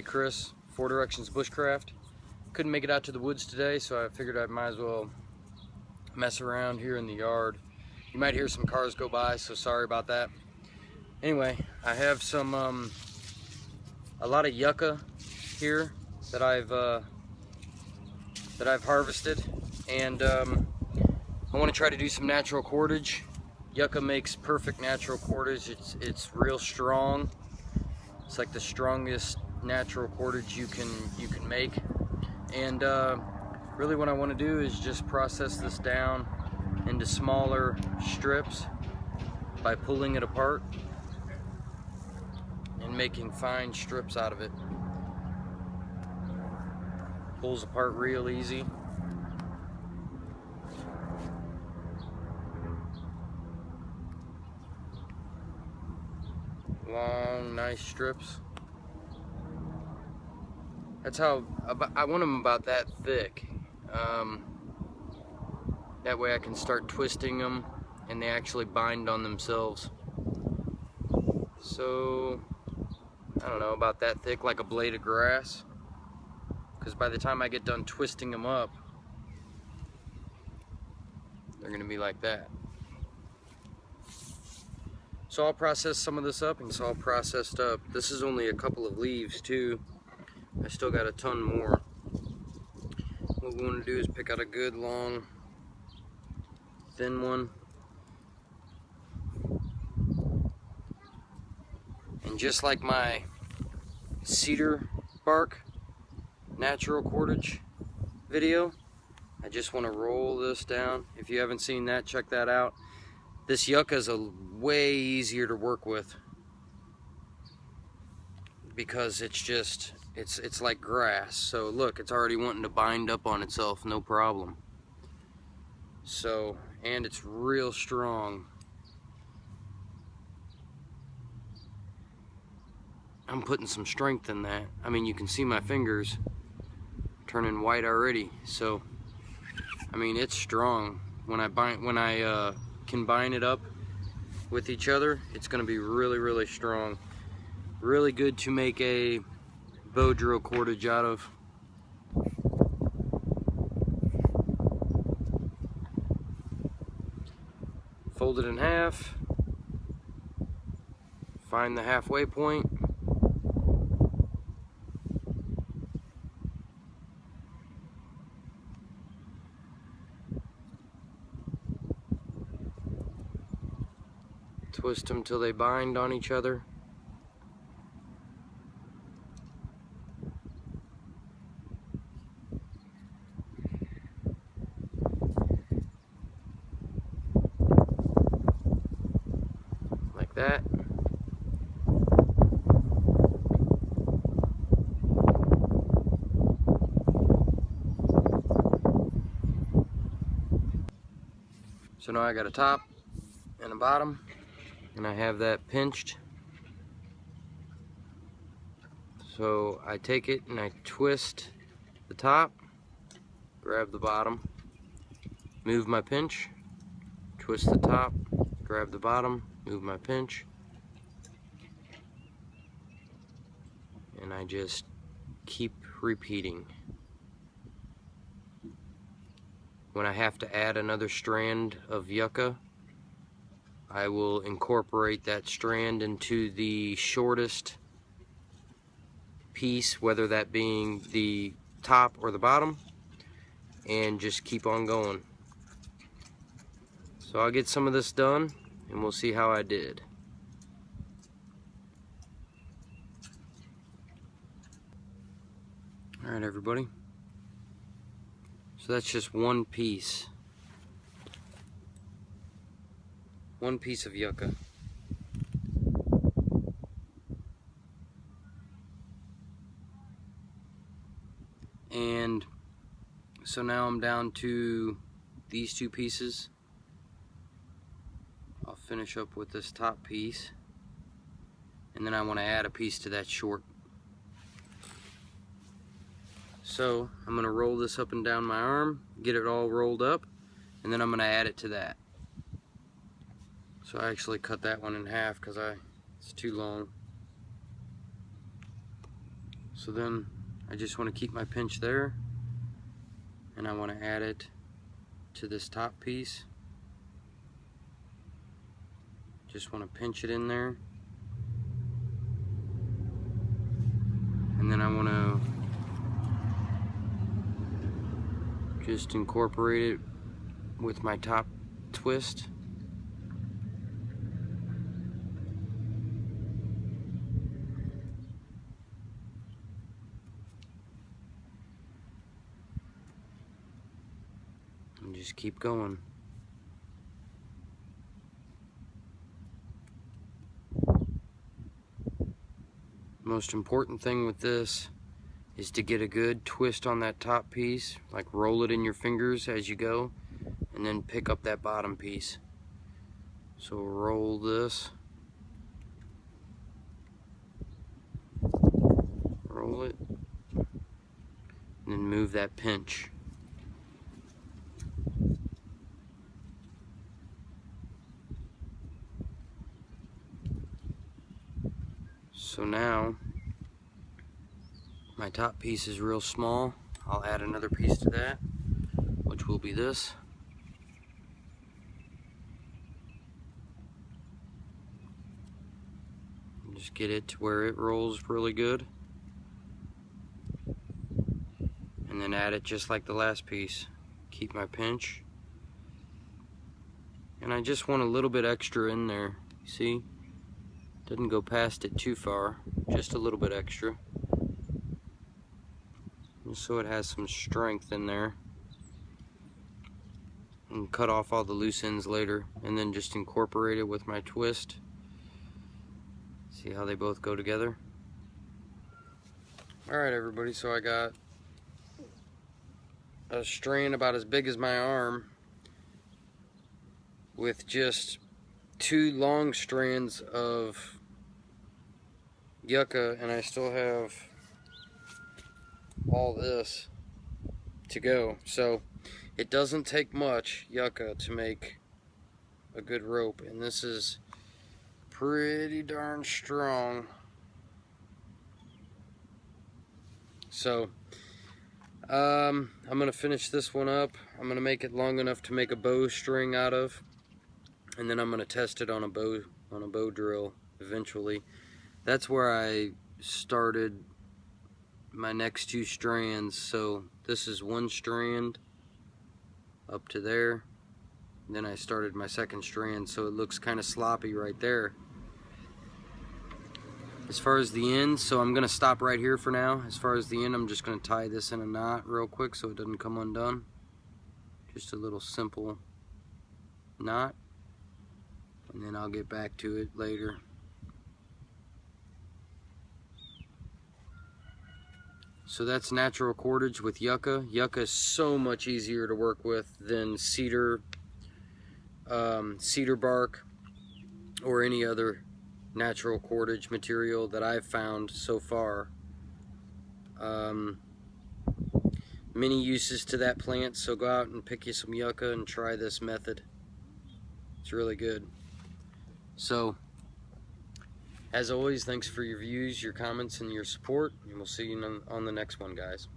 Hey Chris, Four Directions Bushcraft. Couldn't make it out to the woods today, so I figured I might as well mess around here in the yard. You might hear some cars go by, so sorry about that. Anyway, I have some a lot of yucca here that I've harvested, and I want to try to do some natural cordage. Yucca makes perfect natural cordage. It's real strong. It's like the strongest natural cordage you can make, and really what I want to do is just process this down into smaller strips by pulling it apart and making fine strips out of it. Pulls apart real easy. Long, nice strips. That's how I want them, about that thick. That way I can start twisting them and they actually bind on themselves. So, I don't know, about that thick, like a blade of grass. Because by the time I get done twisting them up, they're going to be like that. So I'll process some of this up, and it's all processed up. This is only a couple of leaves too. I still got a ton more. What we want to do is pick out a good long, thin one. And just like my cedar bark natural cordage video, I just want to roll this down. If you haven't seen that, check that out. This yucca is way easier to work with because it's like grass. So look, it's already wanting to bind up on itself, no problem. So, and it's real strong. I'm putting some strength in that. I mean, you can see my fingers turning white already. So, I mean, it's strong. When I combine it up with each other, it's going to be really, really strong. Really good to make a bow drill cordage out of. Fold it in half. Find the halfway point. Twist them till they bind on each other. Like that. So now I got a top and a bottom, and I have that pinched. So I take it and I twist the top, grab the bottom, move my pinch, twist the top, grab the bottom, move my pinch, and I just keep repeating. When I have to add another strand of yucca, I will incorporate that strand into the shortest piece, whether that being the top or the bottom, and just keep on going. So I'll get some of this done and we'll see how I did. Alright everybody, so that's just one piece of yucca. And so now I'm down to these two pieces. I'll finish up with this top piece, and then I want to add a piece to that short. So I'm going to roll this up and down my arm, get it all rolled up, and then I'm going to add it to that. So I actually cut that one in half because it's too long. So then I just want to keep my pinch there, and I want to add it to this top piece. Just want to pinch it in there, and then I want to just incorporate it with my top twist. And just keep going. Most important thing with this is to get a good twist on that top piece, like roll it in your fingers as you go, and then pick up that bottom piece. So roll this, roll it, and then move that pinch. So now my top piece is real small. I'll add another piece to that, which will be this. And just get it to where it rolls really good. And then add it just like the last piece. Keep my pinch. And I just want a little bit extra in there. See? Doesn't go past it too far, just a little bit extra. Just so it has some strength in there. And cut off all the loose ends later, and then just incorporate it with my twist. See how they both go together? Alright everybody, so I got a strand about as big as my arm with just 2 long strands of yucca, and I still have all this to go. So it doesn't take much yucca to make a good rope, and this is pretty darn strong. So I'm gonna finish this one up. I'm gonna make it long enough to make a bowstring out of, and then I'm gonna test it on a bow drill eventually. That's where I started my next 2 strands. So this is 1 strand up to there, and then I started my 2nd strand, so it looks kind of sloppy right there. As far as the end, so I'm gonna stop right here for now. As far as the end, I'm just gonna tie this in a knot real quick so it doesn't come undone. Just a little simple knot, and then I'll get back to it later. So that's natural cordage with yucca. Yucca is so much easier to work with than cedar, cedar bark, or any other natural cordage material that I've found so far. Many uses to that plant, so go out and pick you some yucca and try this method. It's really good. So, as always, thanks for your views, your comments, and your support, and we'll see you on the next one, guys.